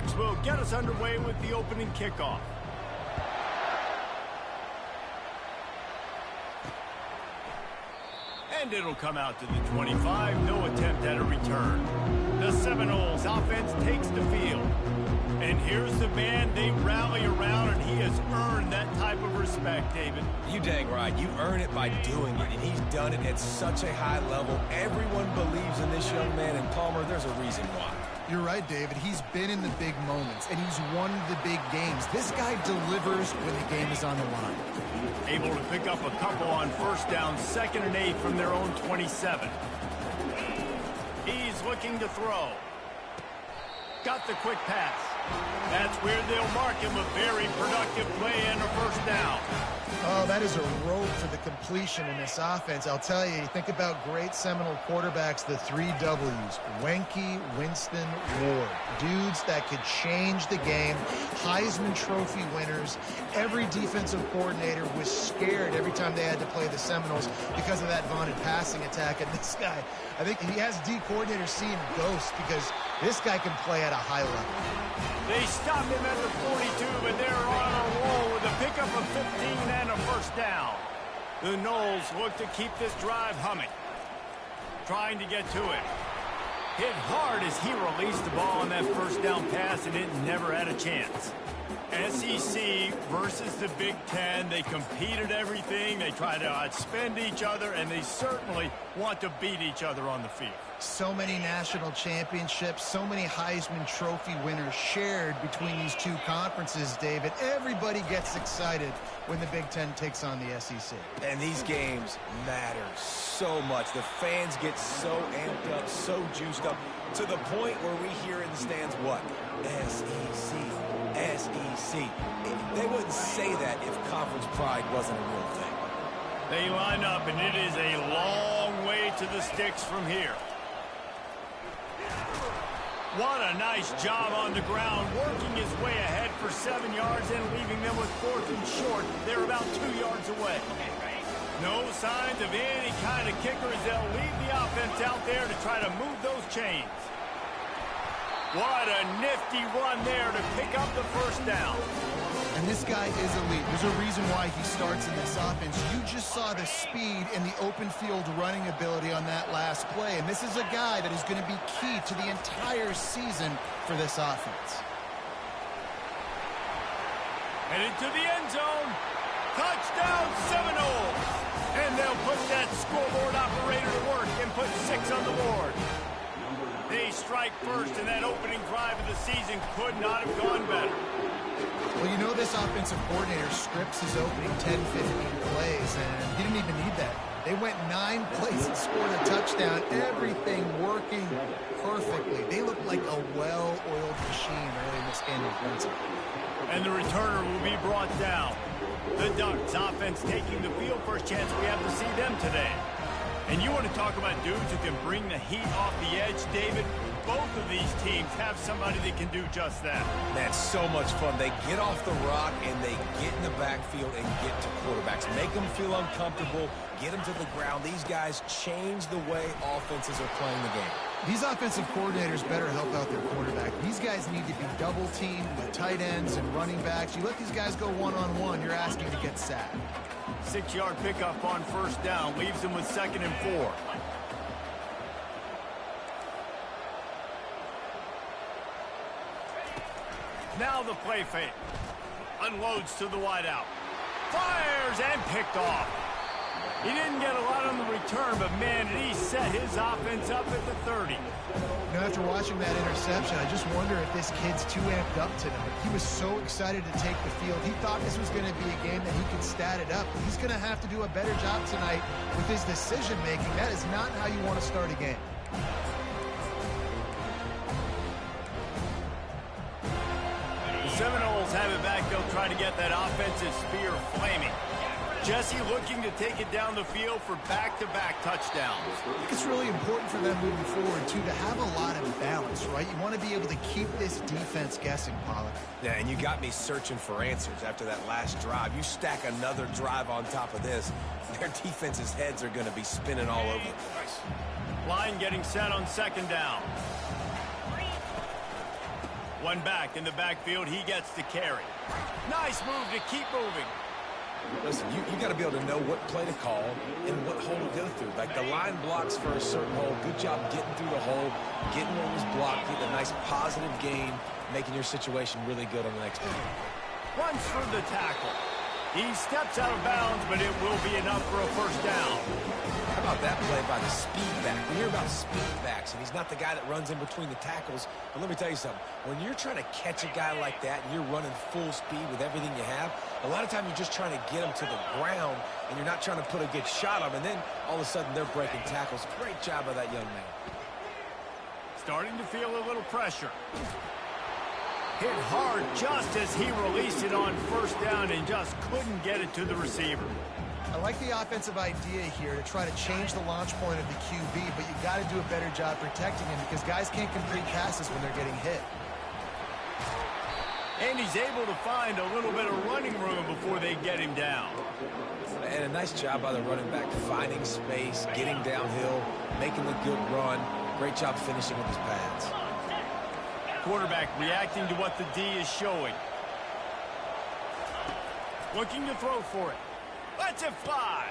Ducks will get us underway with the opening kickoff. And it'll come out to the 25. No attempt at a return. The Seminoles offense takes the field. And here's the man they rally around, and he has earned that type of respect, David. You dang right. You earn it by doing it, and he's done it at such a high level. Everyone believes in this young man, and Palmer, there's a reason why. You're right, David. He's been in the big moments, and he's won the big games. This guy delivers when the game is on the line. Able to pick up a couple on first down, 2nd and 8 from their own 27. He's looking to throw. Got the quick pass. That's where they'll mark him. A very productive play and a first down. Oh, that is a rope for the completion in this offense. I'll tell you, think about great Seminole quarterbacks, the 3 W's. Wenke, Winston, Ward. Dudes that could change the game. Heisman Trophy winners. Every defensive coordinator was scared every time they had to play the Seminoles because of that vaunted passing attack. And this guy, I think he has D coordinators seeing ghosts because this guy can play at a high level. They stop him at the 42, but they're on a roll with a pickup of 15 and a first down. The Noles look to keep this drive humming. Trying to get to it. Hit hard as he released the ball on that first down pass, and it never had a chance. SEC versus the Big Ten. They compete at everything. They try to outspend each other, and they certainly want to beat each other on the field. So many national championships, so many Heisman Trophy winners shared between these two conferences, David. Everybody gets excited when the Big Ten takes on the SEC. And these games matter so much. The fans get so amped up, so juiced up, to the point where we hear in the stands, what? SEC. SEC. They wouldn't say that if conference pride wasn't a real thing. They line up, and it is a long way to the sticks from here. What a nice job on the ground, working his way ahead for 7 yards and leaving them with 4th and short. They're about 2 yards away. No signs of any kind of kicker as they'll leave the offense out there to try to move those chains. What a nifty run there to pick up the first down. And this guy is elite. There's a reason why he starts in this offense. You just saw the speed and the open field running ability on that last play. And this is a guy that is going to be key to the entire season for this offense. Headed to the end zone. Touchdown Seminoles. And they'll put that scoreboard operator to work and put 6 on the board. They strike first, and that opening drive of the season could not have gone better. Well, you know this offensive coordinator scripts his opening 10, 15 plays, and he didn't even need that. They went 9 plays and scored a touchdown, everything working perfectly. They look like a well-oiled machine early in this game offensively. And the returner will be brought down. The Ducks offense taking the field. First chance we have to see them today. And you want to talk about dudes who can bring the heat off the edge, David? Both of these teams have somebody that can do just that. That's so much fun. They get off the rock, and they get in the backfield and get to quarterbacks. Make them feel uncomfortable, get them to the ground. These guys change the way offenses are playing the game. These offensive coordinators better help out their quarterback. These guys need to be double-teamed with tight ends and running backs. You let these guys go one-on-one, you're asking to get sacked. 6-yard pickup on first down leaves them with 2nd and 4. Now the play fake. Unloads to the wideout. Fires and picked off. He didn't get a lot on the return, but man, did he set his offense up at the 30. You know, after watching that interception, I just wonder if this kid's too amped up tonight. He was so excited to take the field. He thought this was going to be a game that he could stat it up. He's going to have to do a better job tonight with his decision-making. That is not how you want to start a game. The Seminoles have it back. They'll try to get that offensive spear flaming. Jesse looking to take it down the field for back-to-back touchdowns. I think it's really important for them moving forward, too, to have a lot of balance, right? You want to be able to keep this defense guessing, Pollack. Yeah, and you got me searching for answers after that last drive. You stack another drive on top of this, their defense's heads are going to be spinning all over the place. Line getting set on 2nd down. One back in the backfield. He gets the carry. Nice move to keep moving. Listen, you got to be able to know what play to call and what hole to go through. Like the line blocks for a certain hole. Good job getting through the hole, getting what was blocked, getting a nice positive gain, making your situation really good on the next play. Runs for the tackle. He steps out of bounds, but it will be enough for a first down. How about that play by the speed back? We hear about speed backs, and he's not the guy that runs in between the tackles. But let me tell you something. When you're trying to catch a guy like that and you're running full speed with everything you have, a lot of times you're just trying to get him to the ground, and you're not trying to put a good shot on him, and then all of a sudden they're breaking tackles. Great job by that young man. Starting to feel a little pressure. Hit hard just as he released it on first down and just couldn't get it to the receiver. I like the offensive idea here to try to change the launch point of the QB, but you got to do a better job protecting him because guys can't complete passes when they're getting hit. And he's able to find a little bit of running room before they get him down. And a nice job by the running back, finding space, getting downhill, making the good run. Great job finishing with his pads. Quarterback reacting to what the D is showing. Looking to throw for it. Lets it fly.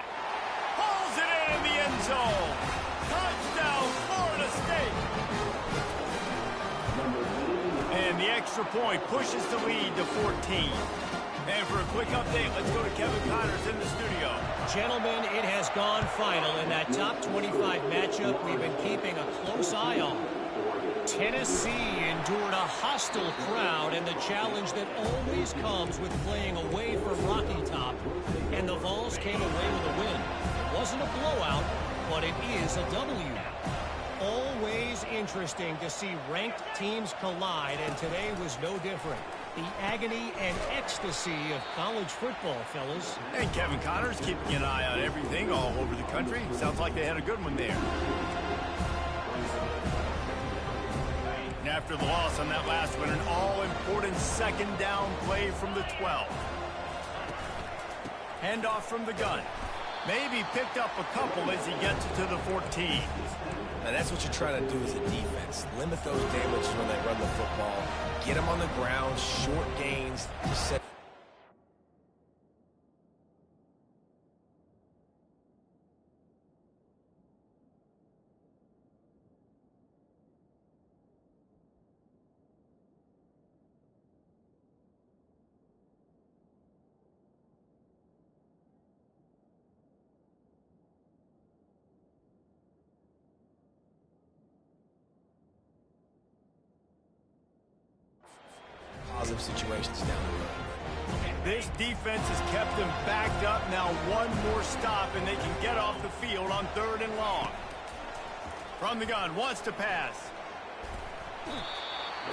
Pulls it in the end zone. Touchdown, Florida State. And the extra point pushes the lead to 14. And for a quick update, let's go to Kevin Connors in the studio. Gentlemen, it has gone final in that top 25 matchup we've been keeping a close eye on. Tennessee endured a hostile crowd and the challenge that always comes with playing away from Rocky Top, and the Vols came away with a win. It wasn't a blowout, but it is a W. Always interesting to see ranked teams collide, and today was no different. The agony and ecstasy of college football, fellas. And Kevin Connors keeping an eye on everything all over the country. Sounds like they had a good one there. And after the loss on that last one, an all-important second down play from the 12. Handoff from the gun. Maybe picked up a couple as he gets it to the 14. Now that's what you're trying to do as a defense. Limit those damages when they run the football. Get them on the ground, short gains to set. Positive situations down the road. This defense has kept them backed up. Now one more stop and they can get off the field on 3rd and long. From the gun, wants to pass.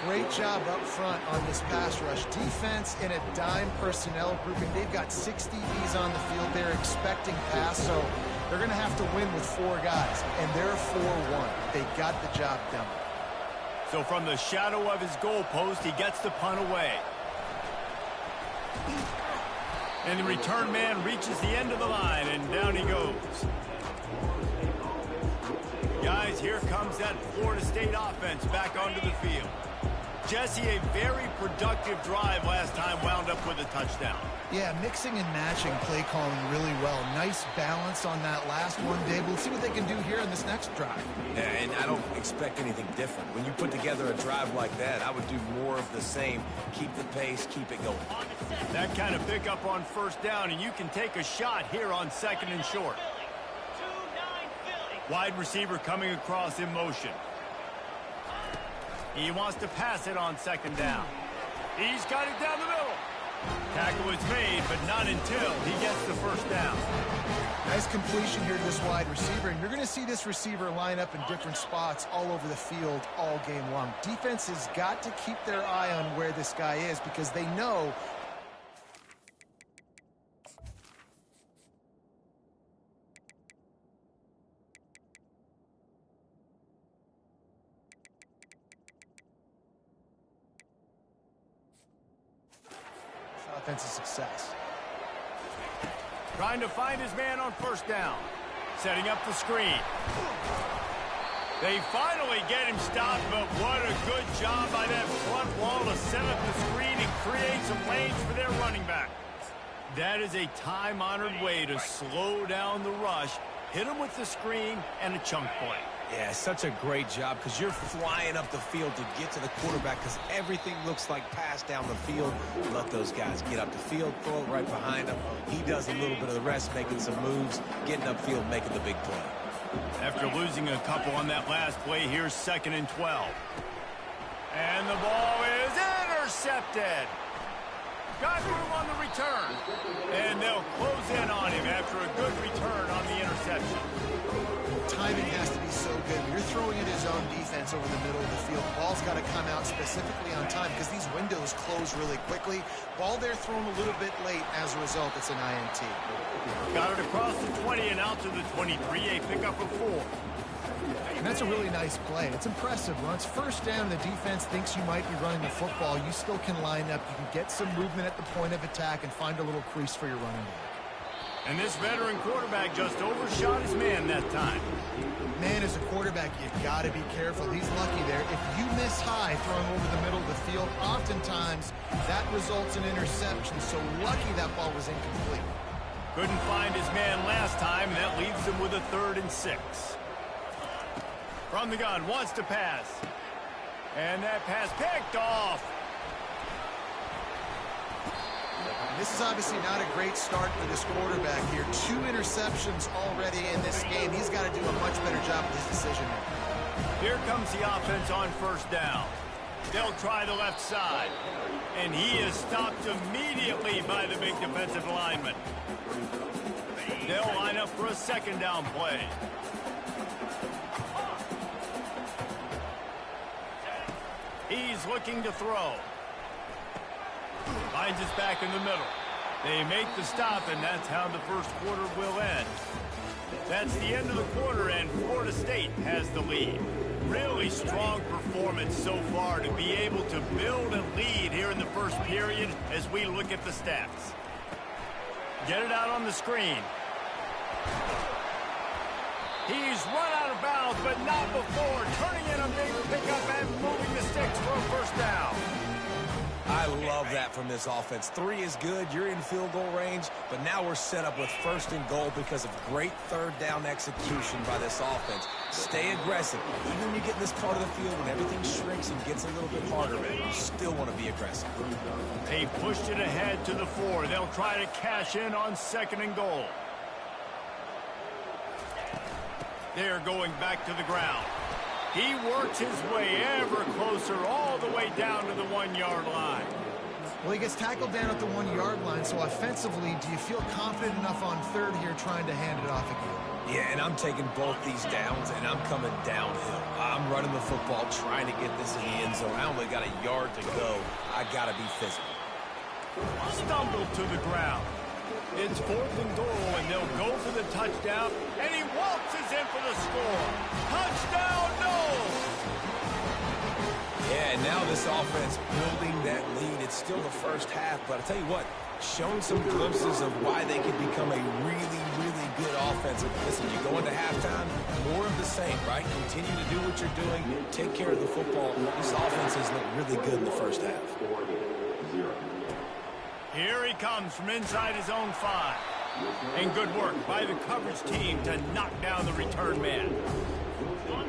Great job up front on this pass rush. Defense in a dime personnel grouping. They've got 6 DBs on the field. They're expecting pass, so they're going to have to win with 4 guys, and they're 4-1. They got the job done. So from the shadow of his goalpost, he gets the punt away. And the return man reaches the end of the line, and down he goes. Guys, here comes that Florida State offense back onto the field. Jesse, a very productive drive last time, wound up with a touchdown. Yeah, mixing and matching play calling really well. Nice balance on that last one, Dave. We'll see what they can do here in this next drive. Yeah, and I don't expect anything different. When you put together a drive like that, I would do more of the same. Keep the pace, keep it going. That kind of pickup on first down, and you can take a shot here on 2nd and short. Wide receiver coming across in motion. He wants to pass it on 2nd down. He's got it down the middle. Tackle is made, but not until he gets the first down. Nice completion here to this wide receiver, and you're going to see this receiver line up in different spots all over the field all game long. Defense has got to keep their eye on where this guy is because they know offensive success. Trying to find his man on first down. Setting up the screen. They finally get him stopped, but what a good job by that front wall to set up the screen and create some lanes for their running back. That is a time-honored way to slow down the rush, hit him with the screen, and a chunk play. Yeah, such a great job because you're flying up the field to get to the quarterback because everything looks like pass down the field. Let those guys get up the field, throw it right behind him. He does a little bit of the rest, making some moves, getting upfield, making the big play. After losing a couple on that last play, here's 2nd and 12. And the ball is intercepted. Got through on the return. And they'll close in on him after a good return on the interception. Timing has to be so good. When you're throwing at his own defense over the middle of the field, the ball's got to come out specifically on time because these windows close really quickly. Ball there thrown a little bit late. As a result, it's an INT. Got it across the 20 and out to the 23, a pickup of 4. And that's a really nice play. It's impressive. When it's first down, the defense thinks you might be running the football. You still can line up. You can get some movement at the point of attack and find a little crease for your running back. And this veteran quarterback just overshot his man that time. Man, as a quarterback, you got to be careful. He's lucky there. If you miss high throwing over the middle of the field, oftentimes that results in interception. So lucky that ball was incomplete. Couldn't find his man last time, and that leaves him with a 3rd and 6. From the gun, wants to pass. And that pass picked off. This is obviously not a great start for this quarterback here. 2 interceptions already in this game. He's got to do a much better job with his decision making. Here comes the offense on 1st down. They'll try the left side. And he is stopped immediately by the big defensive lineman. They'll line up for a 2nd down play. He's looking to throw. Finds his back in the middle. They make the stop, and that's how the first quarter will end. That's the end of the quarter, and Florida State has the lead. Really strong performance so far to be able to build a lead here in the first period as we look at the stats. Get it out on the screen. He's run out of bounds, but not before turning in a big pickup and moving the sticks for a 1st down. I love that from this offense. 3 is good. You're in field goal range, but now we're set up with 1st and goal because of great 3rd down execution by this offense. Stay aggressive. Even when you get in this part of the field, when everything shrinks and gets a little bit harder, you still want to be aggressive. They pushed it ahead to the 4. They'll try to cash in on 2nd and goal. They're going back to the ground. He works his way ever closer all the way down to the 1-yard line. Well, he gets tackled down at the 1-yard line, so offensively, do you feel confident enough on 3rd here trying to hand it off again? Yeah, and I'm taking both these downs, and I'm coming downhill. I'm running the football, trying to get this in the end zone. I only got a yard to go. I got to be physical. Stumbled to the ground. It's 4th and goal, and they'll go for the touchdown, and he waltzes in for the score. Touchdown, Knowles! Yeah, and now this offense building that lead. It's still the first half, but I tell you what, showing some glimpses of why they could become a really, really good offense. Listen, you go into halftime, more of the same, right? Continue to do what you're doing, take care of the football. This offense has looked really good in the first half. Here he comes from inside his own 5. And good work by the coverage team to knock down the return man.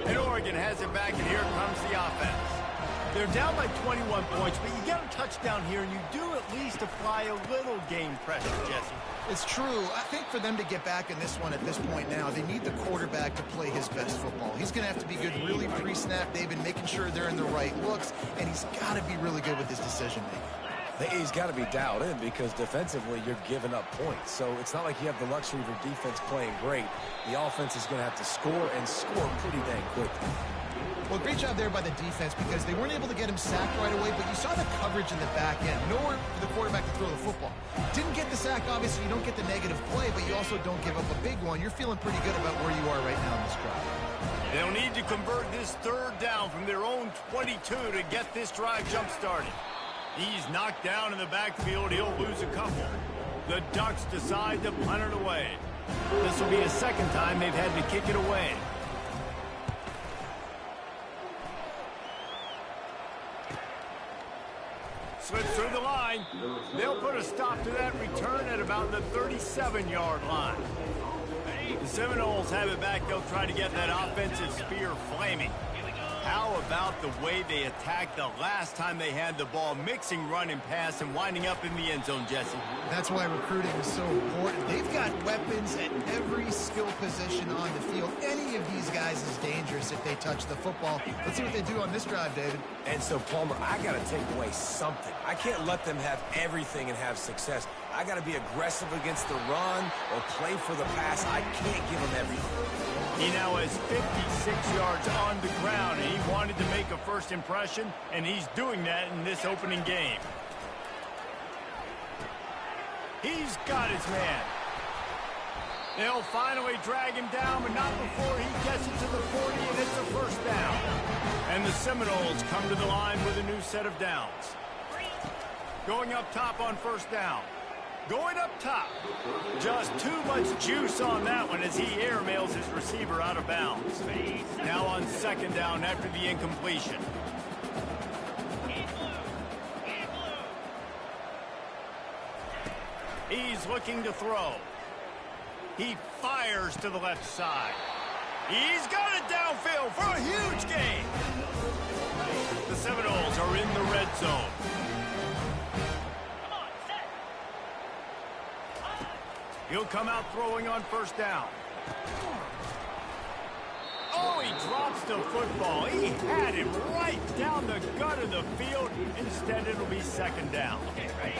And Oregon has it back, and here comes the offense. They're down by 21 points, but you get a touchdown here, and you do at least apply a little game pressure, Jesse. It's true. I think for them to get back in this one at this point now, they need the quarterback to play his best football. He's going to have to be good really pre-snap. They've been making sure they're in the right looks, and he's got to be really good with his decision-making. He's got to be dialed in because defensively you're giving up points. So it's not like you have the luxury of your defense playing great. The offense is going to have to score and score pretty dang quickly. Well, great job there by the defense because they weren't able to get him sacked right away, but you saw the coverage in the back end. Nowhere for the quarterback to throw the football. Didn't get the sack, obviously. You don't get the negative play, but you also don't give up a big one. You're feeling pretty good about where you are right now in this drive. They'll need to convert this 3rd down from their own 22 to get this drive jump-started. He's knocked down in the backfield. He'll lose a couple. The Ducks decide to punt it away. This will be the 2nd time they've had to kick it away. slips through the line. They'll put a stop to that return at about the 37-yard line. The Seminoles have it back. They'll try to get that offensive spear flaming. How about the way they attacked the last time they had the ball, mixing run and pass and winding up in the end zone, Jesse? That's why recruiting is so important. They've got weapons at every skill position on the field. Any of these guys is dangerous if they touch the football. Let's see what they do on this drive, David. And so, Palmer, I got to take away something. I can't let them have everything and have success. I got to be aggressive against the run or play for the pass. I can't give them everything. He now has 56 yards on the ground, and he wanted to make a first impression, and he's doing that in this opening game. He's got his man. They'll finally drag him down, but not before he gets it to the 40, and it's a first down. And the Seminoles come to the line with a new set of downs. Going up top on first down. Going up top. Just too much juice on that one as he airmails his receiver out of bounds. Now on second down after the incompletion. He's looking to throw. He fires to the left side. He's got it downfield for a huge gain. The Seminoles are in the red zone. He'll come out throwing on first down. Oh, he drops the football. He had it right down the gut of the field. Instead, it'll be second down.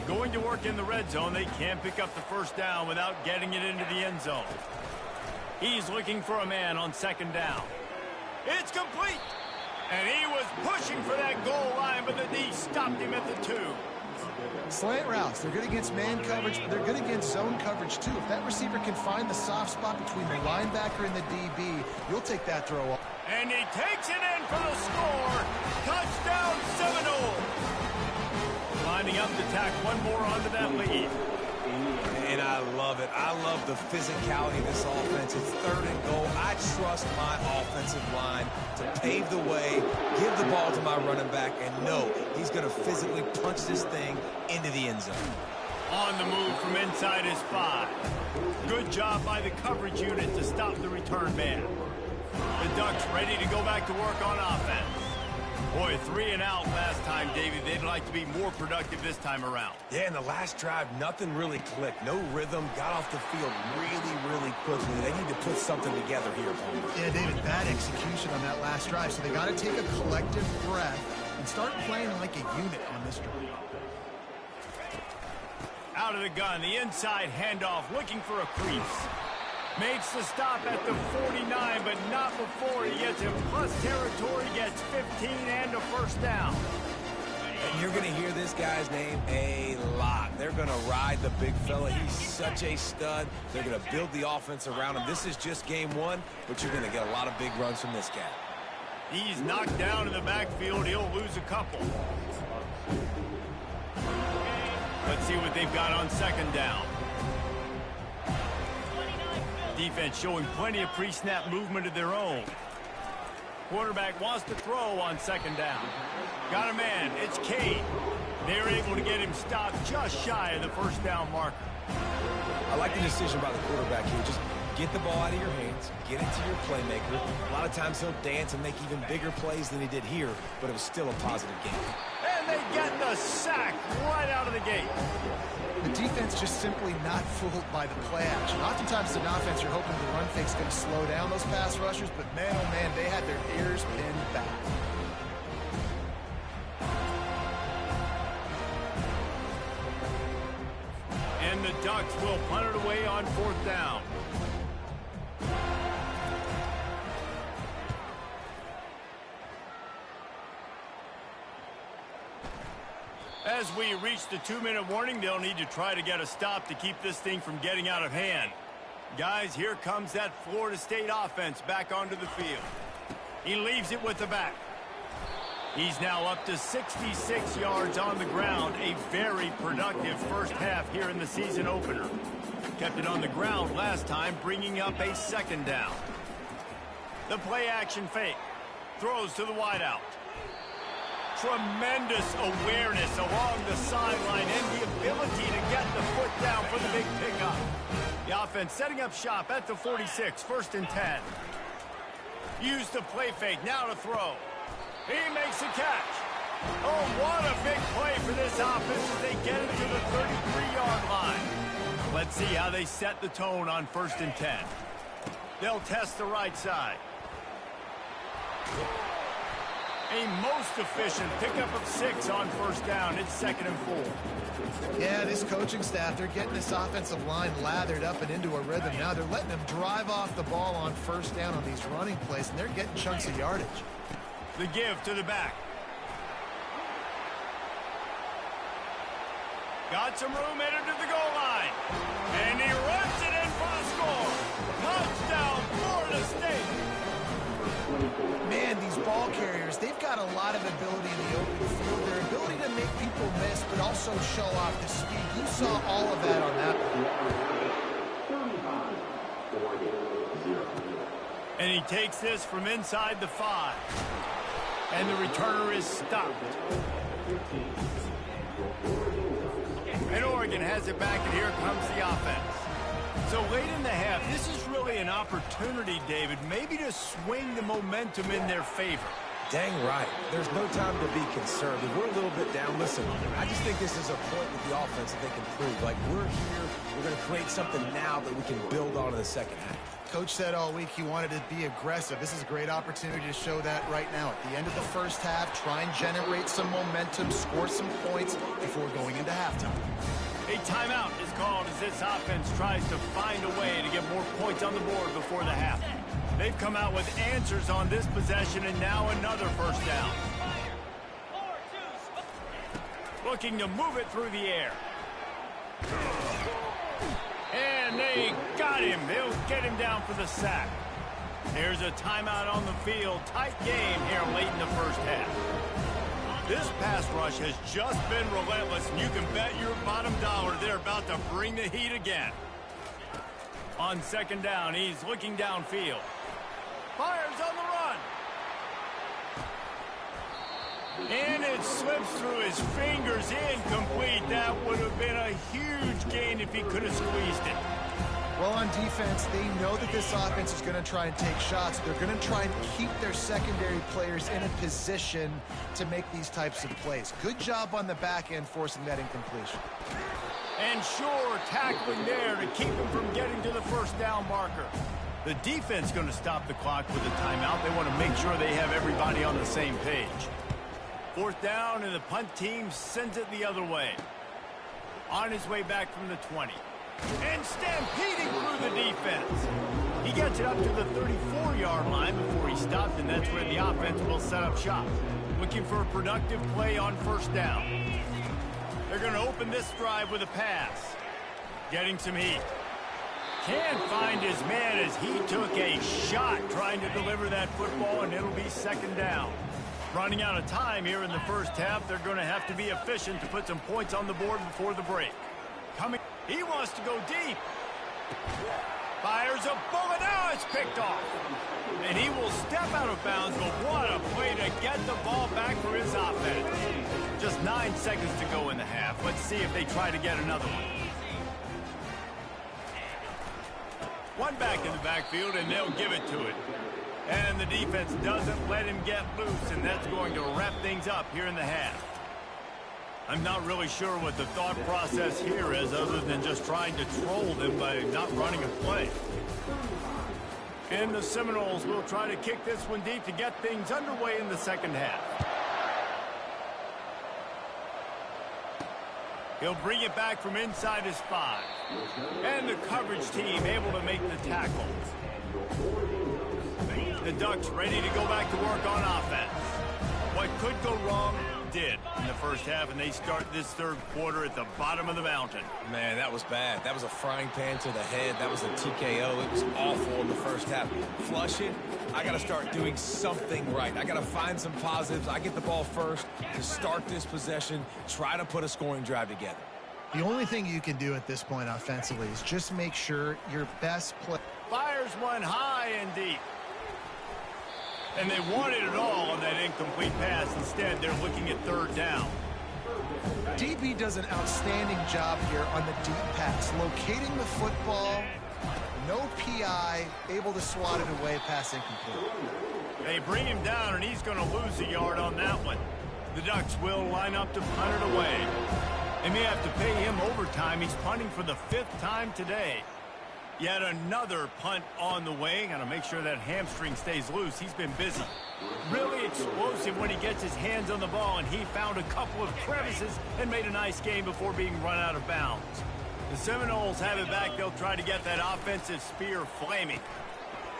Going to work in the red zone, they can't pick up the first down without getting it into the end zone. He's looking for a man on second down. It's complete. And he was pushing for that goal line, but the D stopped him at the 2. Slant routes, they're good against man coverage, but they're good against zone coverage too. If that receiver can find the soft spot between the linebacker and the DB, you'll take that throw off. And he takes it in for the score. Touchdown Seminoles. Lining up to tack one more onto that lead. And I love it. I love the physicality of this offense. It's third and goal. I trust my offensive line to pave the way, give the ball to my running back, and know he's going to physically punch this thing into the end zone. On the move from inside his 5. Good job by the coverage unit to stop the return man. The Ducks ready to go back to work on offense. Boy, 3 and out last time, David. They'd like to be more productive this time around. Yeah, in the last drive, nothing really clicked. No rhythm. Got off the field really quickly. They need to put something together here, Palmer. Yeah, David, bad execution on that last drive. So they got to take a collective breath and start playing like a unit on this drive. Out of the gun, the inside handoff, looking for a crease. Makes the stop at the 49, but not before he gets in plus territory, gets 15 and a first down. And you're going to hear this guy's name a lot. They're going to ride the big fella. He's such a stud. They're going to build the offense around him. This is just game 1, but you're going to get a lot of big runs from this guy. He's knocked down in the backfield. He'll lose a couple. Let's see what they've got on second down. Defense showing plenty of pre-snap movement of their own. Quarterback wants to throw on second down. Got a man. It's Cade. They're able to get him stopped just shy of the first down marker. I like the decision by the quarterback here. Just get the ball out of your hands, get it to your playmaker. A lot of times he'll dance and make even bigger plays than he did here, but it was still a positive game. And they get the sack right out of the gate. The defense just simply not fooled by the play action. Oftentimes, as an offense, you're hoping the run fake's going to slow down those pass rushers, but man, oh man, they had their ears pinned back. And the Ducks will punt it away on fourth down. As we reach the 2-minute warning, they'll need to try to get a stop to keep this thing from getting out of hand. Guys, here comes that Florida State offense back onto the field. He leaves it with the back. He's now up to 66 yards on the ground, a very productive first half here in the season opener. Kept it on the ground last time, bringing up a second down. The play action fake. Throws to the wideout. tremendous awareness along the sideline and the ability to get the foot down for the big pickup. The offense setting up shop at the 46, 1st and 10. Use the play fake, now to throw. He makes a catch. Oh, what a big play for this offense as they get it to the 33-yard line. Let's see how they set the tone on 1st and 10. They'll test the right side. A most efficient pickup of 6 on 1st down. It's 2nd and 4. Yeah, this coaching staff, they're getting this offensive line lathered up and into a rhythm. Now they're letting them drive off the ball on 1st down on these running plays, and they're getting chunks of yardage. The give to the back. Got some room headed to the goal line. And he runs it in for the score. Touchdown, Florida State. Man, these ball carriers, they've got a lot of ability in the open field. Their ability to make people miss, but also show off the speed. You saw all of that on that one. And he takes this from inside the 5. And the returner is stopped. And Oregon has it back, and here comes the offense. So late in the half, this is really an opportunity, David, maybe to swing the momentum in their favor. Dang right. There's no time to be conservative. We're a little bit down. Listen, I just think this is a point with the offense that they can prove. Like, we're here, we're going to create something now that we can build on in the second half. Coach said all week he wanted to be aggressive. This is a great opportunity to show that right now. At the end of the first half, try and generate some momentum, score some points before going into halftime. A timeout is called as this offense tries to find a way to get more points on the board before the half. They've come out with answers on this possession, and now another 1st down. Looking to move it through the air. And they got him. They'll get him down for the sack. There's a timeout on the field. Tight game here late in the first half. This pass rush has just been relentless, and you can bet your bottom dollar they're about to bring the heat again. On 2nd down, he's looking downfield. Fires on the run. And it slips through his fingers, incomplete. That would have been a huge gain if he could have squeezed it. Well, on defense, they know that this offense is going to try and take shots. They're going to try and keep their secondary players in a position to make these types of plays. Good job on the back end forcing that incompletion. And sure, tackling there to keep him from getting to the 1st down marker. The defense going to stop the clock with a timeout. They want to make sure they have everybody on the same page. 4th down, and the punt team sends it the other way. On his way back from the 20. And stampeding through the defense. He gets it up to the 34-yard line before he stopped, and that's where the offense will set up shop. Looking for a productive play on 1st down. They're going to open this drive with a pass. Getting some heat. Can't find his man as he took a shot trying to deliver that football, and it'll be 2nd down. Running out of time here in the first half, they're going to have to be efficient to put some points on the board before the break. Coming, he wants to go deep. Fires a bullet, now it's picked off. And he will step out of bounds, but what a play to get the ball back for his offense. Just 9 seconds to go in the half. Let's see if they try to get another one. One back in the backfield, and they'll give it to it. And the defense doesn't let him get loose, and that's going to wrap things up here in the half. I'm not really sure what the thought process here is other than just trying to troll them by not running a play. And the Seminoles will try to kick this one deep to get things underway in the second half. He'll bring it back from inside his 5. And the coverage team able to make the tackle. The Ducks ready to go back to work on offense. What could go wrong did in the first half, and they start this third quarter at the bottom of the mountain. Man, that was bad. That was a frying pan to the head. That was a TKO. It was awful in the first half. Flush it. I got to start doing something right. I got to find some positives. I get the ball first to start this possession, try to put a scoring drive together. The only thing you can do at this point offensively is just make sure your best play. Fires one high and deep. And they wanted it all on that incomplete pass. Instead, they're looking at third down. DB does an outstanding job here on the deep pass, locating the football, no PI, able to swat it away, pass incomplete. They bring him down, and he's going to lose a yard on that one. The Ducks will line up to punt it away. They may have to pay him overtime. He's punting for the 5th time today. Yet another punt on the way. Got to make sure that hamstring stays loose. He's been busy. Really explosive when he gets his hands on the ball, and he found a couple of crevices and made a nice game before being run out of bounds. The Seminoles have it back. They'll try to get that offensive spear flaming.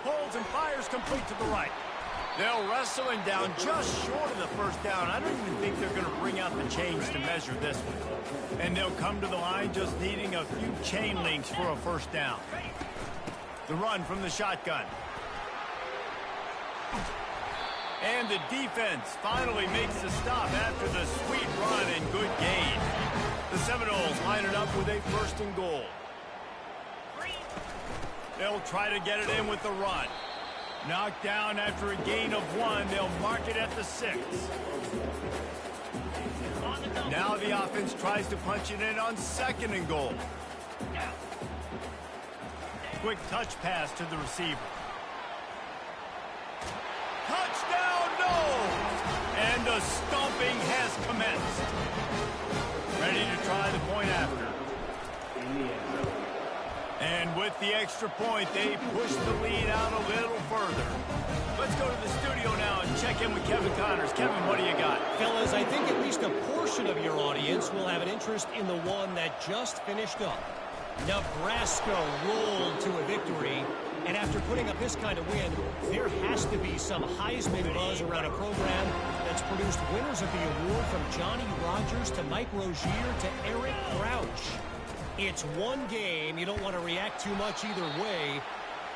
Pulls and fires complete to the right. They'll wrestle him down just short of the first down. I don't even think they're going to bring out the chains to measure this one. And they'll come to the line just needing a few chain links for a first down. The run from the shotgun. And the defense finally makes the stop after the sweet run and good gain. The Seminoles line it up with a 1st and goal. They'll try to get it in with the run. Knocked down after a gain of 1. They'll mark it at the 6. Now the offense tries to punch it in on 2nd and goal. Quick touch pass to the receiver. Touchdown, no! And the stomping has commenced. Ready to try the point after. And with the extra point, they push the lead out a little further. Let's go to the studio now and check in with Kevin Connors. Kevin, what do you got? Fellas, I think at least a portion of your audience will have an interest in the one that just finished up. Nebraska rolled to a victory, and after putting up this kind of win, there has to be some Heisman buzz around a program that's produced winners of the award from Johnny Rodgers to Mike Rozier to Eric Crouch. It's one game. You don't want to react too much either way,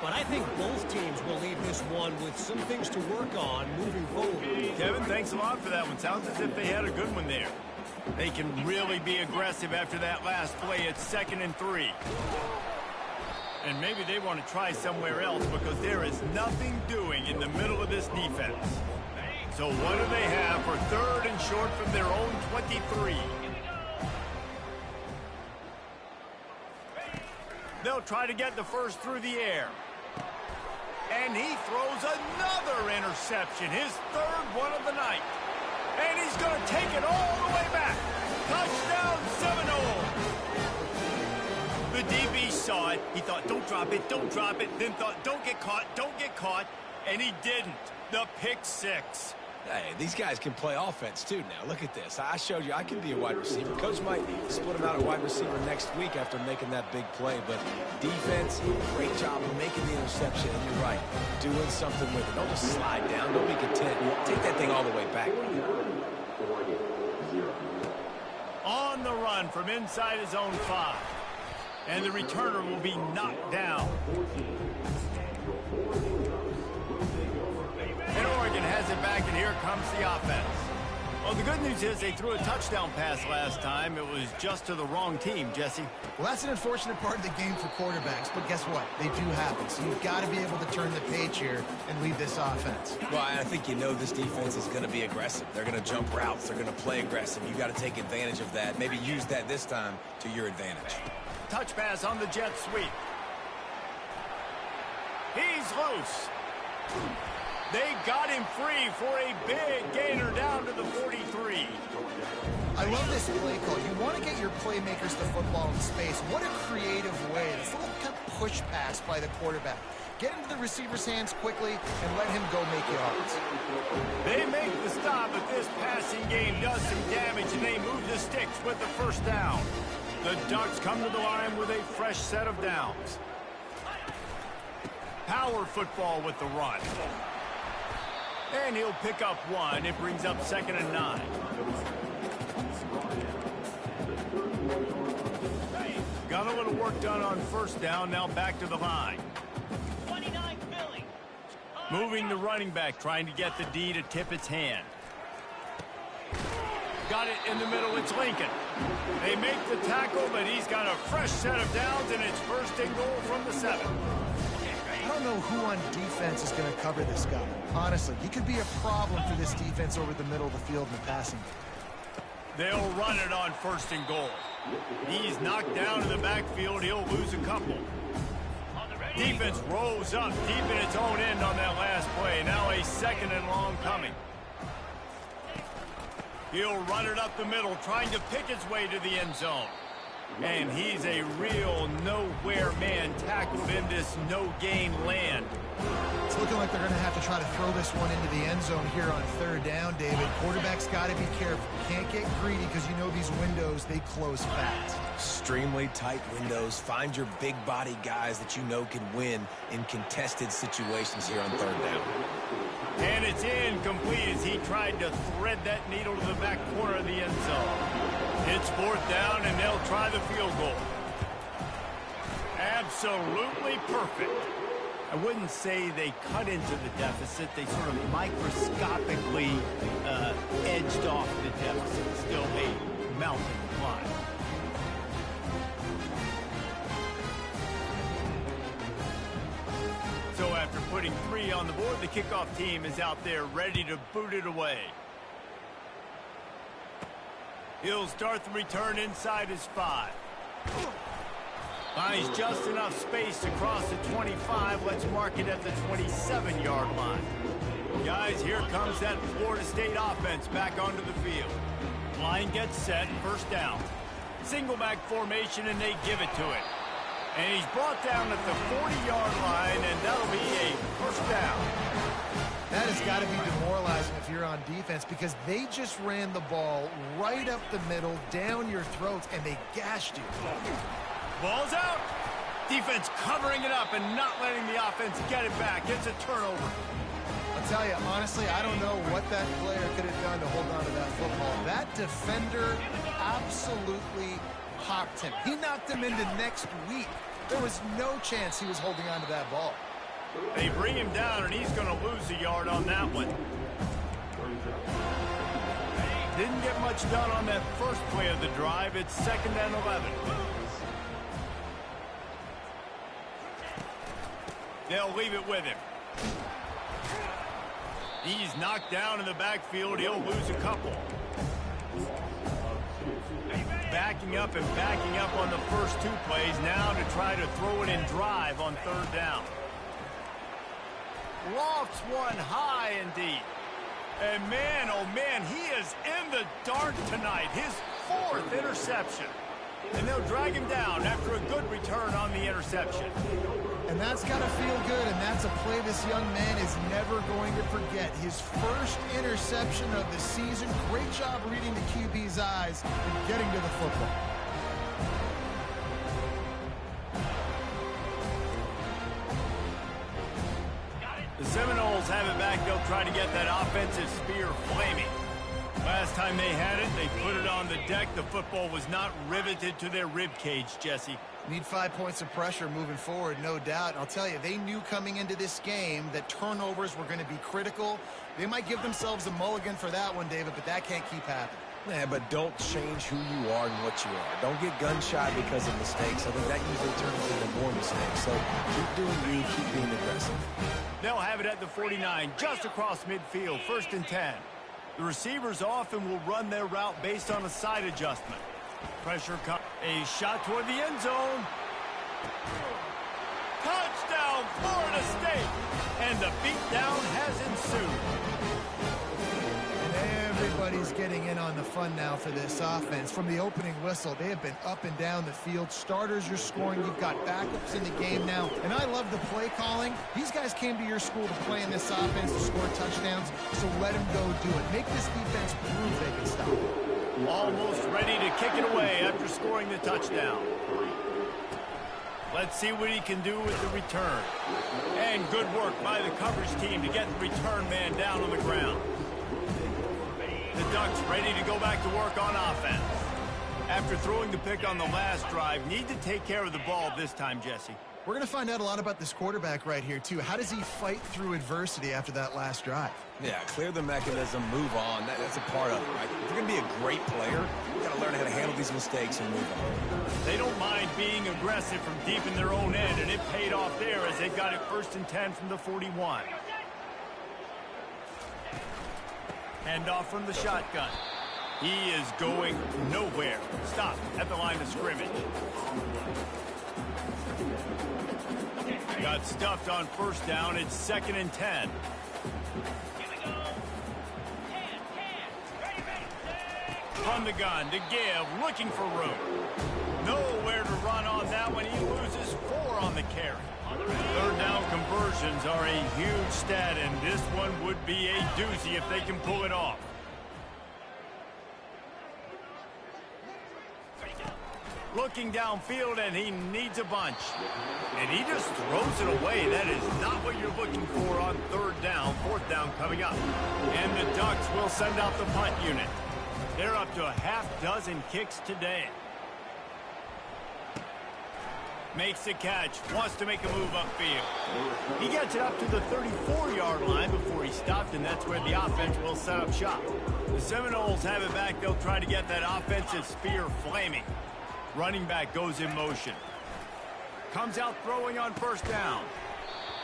but I think both teams will leave this one with some things to work on moving forward. Kevin, thanks a lot for that one. Sounds as if they had a good one there. They can really be aggressive after that last play. It's 2nd and 3. And maybe they want to try somewhere else because there is nothing doing in the middle of this defense. So what do they have for 3rd and short from their own 23? They'll try to get the first through the air. And he throws another interception, his 3rd one of the night. And he's going to take it all the way back. Touchdown, Seminole. The DB saw it. He thought, don't drop it, don't drop it. Then thought, don't get caught, don't get caught. And he didn't. The pick 6. Hey, these guys can play offense, too, now. Look at this. I showed you I can be a wide receiver. Coach might split him out at wide receiver next week after making that big play. But defense, great job of making the interception. And you're right, doing something with it. Don't just slide down. Don't be content. Take that thing all the way back. On the run from inside his own 5. And the returner will be knocked down. And Oregon has it back, and here comes the offense. Well, the good news is they threw a touchdown pass last time. It was just to the wrong team, Jesse. Well, that's an unfortunate part of the game for quarterbacks, but guess what? They do happen. So you've got to be able to turn the page here and lead this offense. Well, I think you know this defense is going to be aggressive. They're going to jump routes. They're going to play aggressive. You got to take advantage of that. Maybe use that this time to your advantage. Touch pass on the jet sweep. He's loose. They got him free for a big gainer down to the 43. I love this play call. You want to get your playmakers the football in space. What a creative way. This little push pass by the quarterback. Get into the receiver's hands quickly and let him go make yards. They make the stop, but this passing game does some damage, and they move the sticks with the first down. The Ducks come to the line with a fresh set of downs. Power football with the run. And he'll pick up 1. It brings up 2nd and 9. Got a little work done on first down. Now back to the line. 29 Philly. Moving the running back, trying to get the D to tip its hand. Got it in the middle. It's Lincoln. They make the tackle, but he's got a fresh set of downs, and it's 1st and goal from the 7. I don't know who on defense is going to cover this guy. Honestly, he could be a problem for this defense over the middle of the field in the passing game. They'll run it on 1st and goal. He's knocked down in the backfield. He'll lose a couple. Defense rolls up deep in its own end on that last play. Now a 2nd and long coming. He'll run it up the middle, trying to pick his way to the end zone. And he's a real nowhere man tackled in this no-gain land. It's looking like they're going to have to try to throw this one into the end zone here on 3rd down, David. Quarterback's got to be careful. Can't get greedy because you know these windows, they close fast. Extremely tight windows. Find your big body guys that you know can win in contested situations here on 3rd down. And it's incomplete as he tried to thread that needle to the back corner of the end zone. It's 4th down, and they'll try the field goal. Absolutely perfect. I wouldn't say they cut into the deficit. They sort of microscopically edged off the deficit. Still a mountain to climb. So after putting 3 on the board, the kickoff team is out there ready to boot it away. He'll start the return inside his 5. Finds just enough space to cross the 25. Let's mark it at the 27-yard line. Guys, here comes that Florida State offense back onto the field. Line gets set, 1st down. Single back formation, and they give it to it. And he's brought down at the 40-yard line, and that'll be a 1st down. That has got to be demoralizing if you're on defense because they just ran the ball right up the middle, down your throats, and they gashed you. Ball's out. Defense covering it up and not letting the offense get it back. It's a turnover. I'll tell you, honestly, I don't know what that player could have done to hold on to that football. That defender absolutely hocked him. He knocked him into next week. There was no chance he was holding on to that ball. They bring him down, and he's going to lose a yard on that one. Didn't get much done on that first play of the drive. It's 2nd and 11. They'll leave it with him. He's knocked down in the backfield. He'll lose a couple. Backing up and backing up on the first 2 plays now to try to throw it in drive on 3rd down. Lofts one high and deep. And man, oh man, he is in the dark tonight. His 4th interception. And they'll drag him down after a good return on the interception. And that's got to feel good, and that's a play this young man is never going to forget. His 1st interception of the season. Great job reading the QB's eyes and getting to the football. The Seminoles have it back. They'll try to get that offensive spear flaming. Last time they had it, they put it on the deck. The football was not riveted to their rib cage, Jesse. Need 5 points of pressure moving forward, no doubt. And I'll tell you, they knew coming into this game that turnovers were going to be critical. They might give themselves a mulligan for that one, David, but that can't keep happening. Yeah, but don't change who you are and what you are. Don't get gun-shy because of mistakes. I think that usually turns into more mistakes. So keep doing you, keep being aggressive. They'll have it at the 49, just across midfield, 1st and 10. The receivers often will run their route based on a side adjustment. Pressure comes. A shot toward the end zone. Touchdown, Florida State. And the beatdown has ensued. And everybody's getting in on the fun now for this offense. From the opening whistle, they have been up and down the field. Starters are scoring. You've got backups in the game now. And I love the play calling. These guys came to your school to play in this offense to score touchdowns, so let them go do it. Make this defense prove they can stop it. Almost ready to kick it away after scoring the touchdown. Let's see what he can do with the return. And good work by the coverage team to get the return man down on the ground. The Ducks ready to go back to work on offense. After throwing the pick on the last drive, need to take care of the ball this time, Jesse. We're going to find out a lot about this quarterback right here, too. How does he fight through adversity after that last drive? Yeah, clear the mechanism, move on. That's a part of it, right? If you're going to be a great player, you got to learn how to handle these mistakes and move on. They don't mind being aggressive from deep in their own end, and it paid off there as they got it 1st and 10 from the 41. Handoff from the shotgun. He is going nowhere. Stop at the line of scrimmage. Got stuffed on 1st down. It's 2nd and 10. From the gun to give, looking for room. Nowhere to run on that one. He loses 4 on the carry. 3rd down conversions are a huge stat, and this one would be a doozy if they can pull it off. Looking downfield, and he needs a bunch. And he just throws it away. That is not what you're looking for on 3rd down. 4th down coming up. And the Ducks will send out the punt unit. They're up to a half-dozen kicks today. Makes the catch. Wants to make a move upfield. He gets it up to the 34-yard line before he stopped, and that's where the offense will set up shop. The Seminoles have it back. They'll try to get that offensive spear flaming. Running back goes in motion. Comes out throwing on 1st down.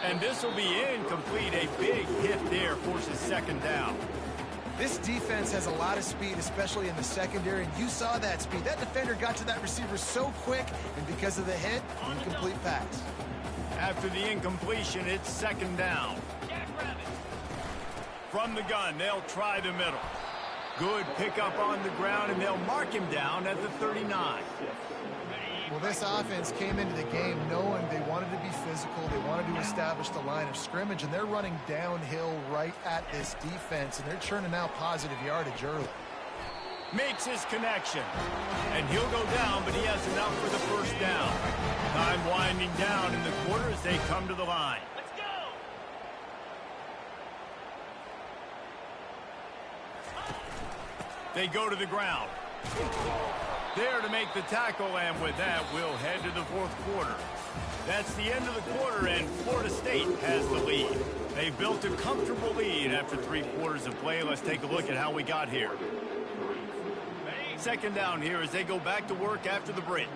And this will be incomplete. A big hit there forces 2nd down. This defense has a lot of speed, especially in the secondary, and you saw that speed. That defender got to that receiver so quick, and because of the hit, incomplete pass. After the incompletion, it's 2nd down. From the gun, they'll try the middle. Good pickup on the ground, and they'll mark him down at the 39. Well, this offense came into the game knowing they wanted to be physical, they wanted to establish the line of scrimmage, and they're running downhill right at this defense, and they're churning out positive yardage early. Makes his connection, and he'll go down, but he has enough for the 1st down. Time winding down in the quarter as they come to the line. Let's go! They go to the ground. There to make the tackle, and with that, we'll head to the 4th quarter. That's the end of the quarter, and Florida State has the lead. They've built a comfortable lead after 3 quarters of play. Let's take a look at how we got here. 2nd down here as they go back to work after the break.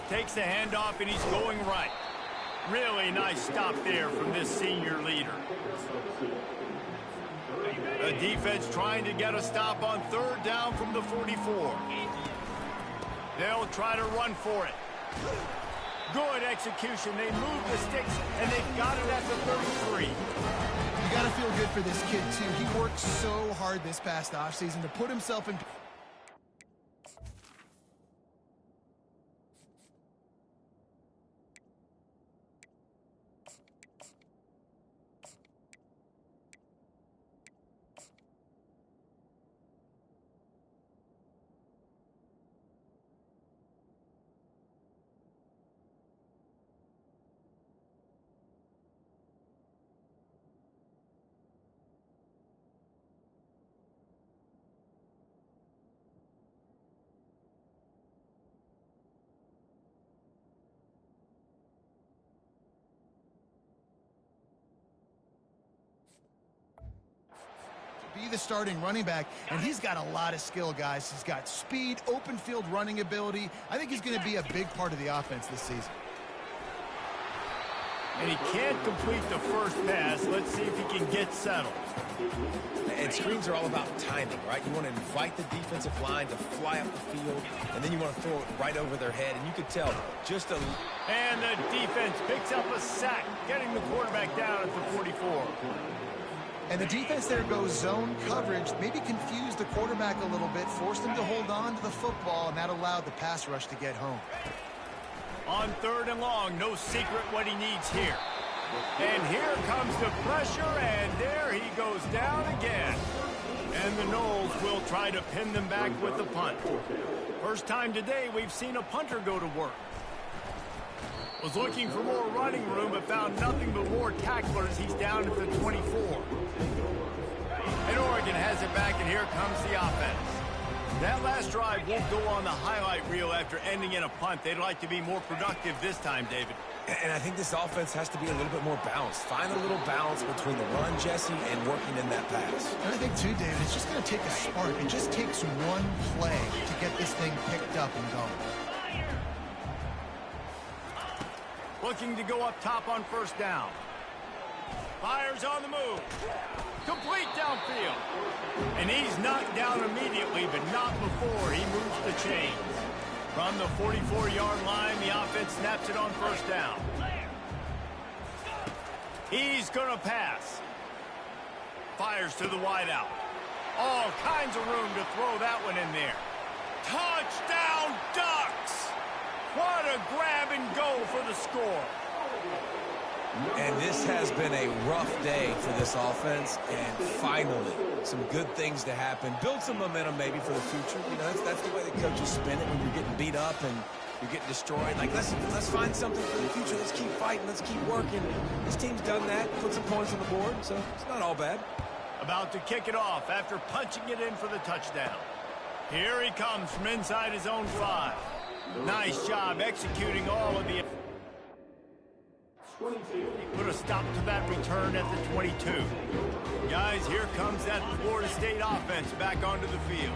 Takes the handoff, and he's going right. Really nice stop there from this senior leader. The defense trying to get a stop on 3rd down from the 44. They'll try to run for it. Good execution. They move the sticks, and they've got it at the 33. You got to feel good for this kid, too. He worked so hard this past offseason to put himself in... be the starting running back, and he's got a lot of skill, guys. He's got speed, open field running ability. I think he's going to be a big part of the offense this season. And he can't complete the 1st pass. Let's see if he can get settled. And screens are all about timing, right? You want to invite the defensive line to fly up the field, and then you want to throw it right over their head. And you could tell just a... And the defense picks up a sack, getting the quarterback down at the 44. And the defense there goes zone coverage, maybe confused the quarterback a little bit, forced him to hold on to the football, and that allowed the pass rush to get home. On 3rd and long, no secret what he needs here. And here comes the pressure, and there he goes down again. And the Noles will try to pin them back with the punt. First time today we've seen a punter go to work. Was looking for more running room, but found nothing but more tacklers. He's down at the 24. And Oregon has it back, and here comes the offense. That last drive won't go on the highlight reel after ending in a punt. They'd like to be more productive this time, David. And I think this offense has to be a little bit more balanced. Find a little balance between the run, Jesse, and working in that pass. And I think, too, David, it's just going to take a spark. It just takes one play to get this thing picked up and going. Looking to go up top on first down. Fires on the move. Complete downfield. And he's knocked down immediately, but not before he moves the chains. From the 44-yard line, the offense snaps it on first down. He's going to pass. Fires to the wideout. All kinds of room to throw that one in there. Touchdown, Ducks! What a grab and go for the score. And this has been a rough day for this offense, and finally, some good things to happen. Build some momentum maybe for the future. You know, that's the way the coaches spin it when you're getting beat up and you're getting destroyed. Like, let's find something for the future. Let's keep fighting. Let's keep working. This team's done that, put some points on the board, so it's not all bad. About to kick it off after punching it in for the touchdown. Here he comes from inside his own 5. Nice job executing all of the... Put a stop to that return at the 22. Guys, here comes that Florida State offense back onto the field.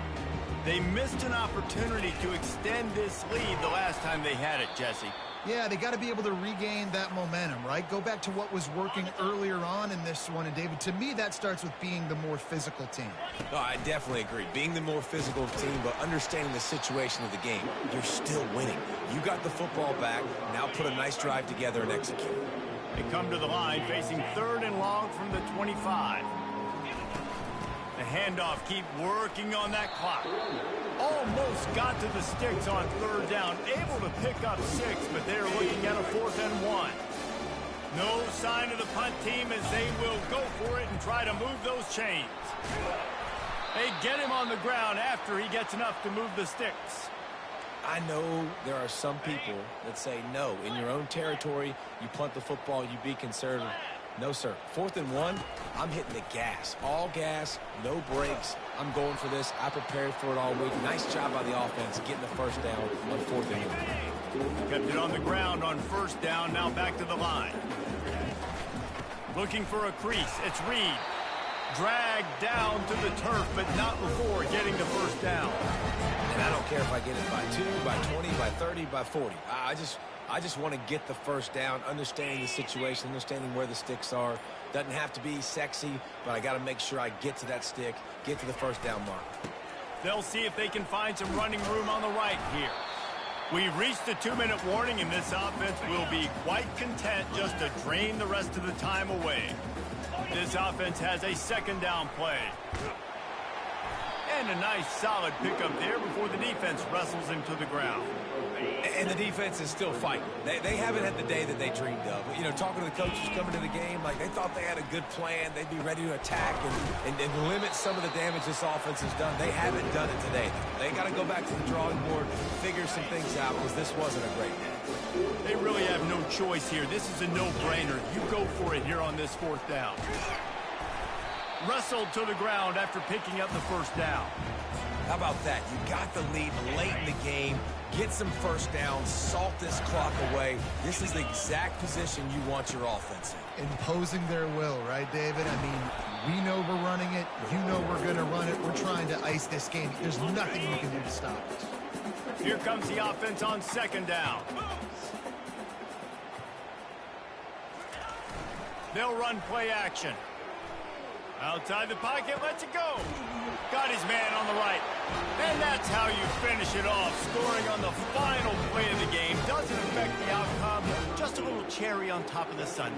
They missed an opportunity to extend this lead the last time they had it, Jesse. Yeah, they got to be able to regain that momentum, right? Go back to what was working earlier on in this one. And, David, to me, that starts with being the more physical team. No, I definitely agree. Being the more physical team, but understanding the situation of the game. You're still winning. You got the football back. Now put a nice drive together and execute. They come to the line facing 3rd and long from the 25. The handoff, keep working on that clock. Almost got to the sticks on 3rd down. Able to pick up 6, but they're looking at a 4th and 1. No sign of the punt team as they will go for it and try to move those chains. They get him on the ground after he gets enough to move the sticks. I know there are some people that say, no, in your own territory, you punt the football, you be conservative. No, sir. 4th and 1, I'm hitting the gas. All gas, no brakes. I'm going for this. I prepared for it all week. Nice job by the offense getting the first down on 4th and 1. Kept it on the ground on first down, now back to the line. Looking for a crease, it's Reed. Dragged down to the turf, but not before getting the first down. And I don't care if I get it by 2, by 20, by 30, by 40. I just want to get the first down, understanding the situation, understanding where the sticks are. Doesn't have to be sexy, but I got to make sure I get to that stick, get to the first down mark. They'll see if they can find some running room on the right here. We've reached the 2-minute warning, and this offense will be quite content just to drain the rest of the time away. This offense has a 2nd down play. And a nice solid pickup there before the defense wrestles him to the ground. And the defense is still fighting. They haven't had the day that they dreamed of. You know, talking to the coaches coming to the game, like they thought they had a good plan. They'd be ready to attack and limit some of the damage this offense has done. They haven't done it today. They got to go back to the drawing board, figure some things out, because this wasn't a great day. They really have no choice here. This is a no-brainer. You go for it here on this 4th down. Wrestled to the ground after picking up the first down. How about that? You got the lead late in the game. Get some first downs. Salt this clock away. This is the exact position you want your offense in. Imposing their will, right, David? I mean, we know we're running it. You know we're going to run it. We're trying to ice this game. There's nothing we can do to stop us. Here comes the offense on 2nd down. They'll run play action. Outside the pocket, lets it go. Got his man on the right. And that's how you finish it off. Scoring on the final play of the game doesn't affect the outcome. Just a little cherry on top of the sundae.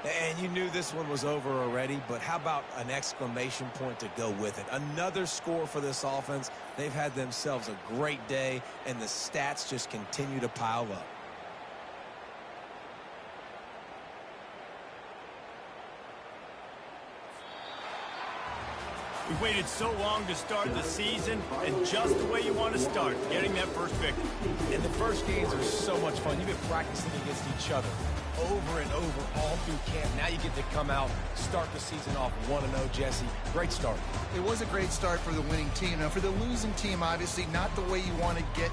And you knew this one was over already, but how about an exclamation point to go with it? Another score for this offense. They've had themselves a great day, and the stats just continue to pile up. We waited so long to start the season, and just the way you want to start, getting that first victory. And the first games are so much fun. You've been practicing against each other over and over all through camp. Now you get to come out, start the season off 1-0, Jesse. Great start. It was a great start for the winning team. Now, for the losing team, obviously not the way you want to get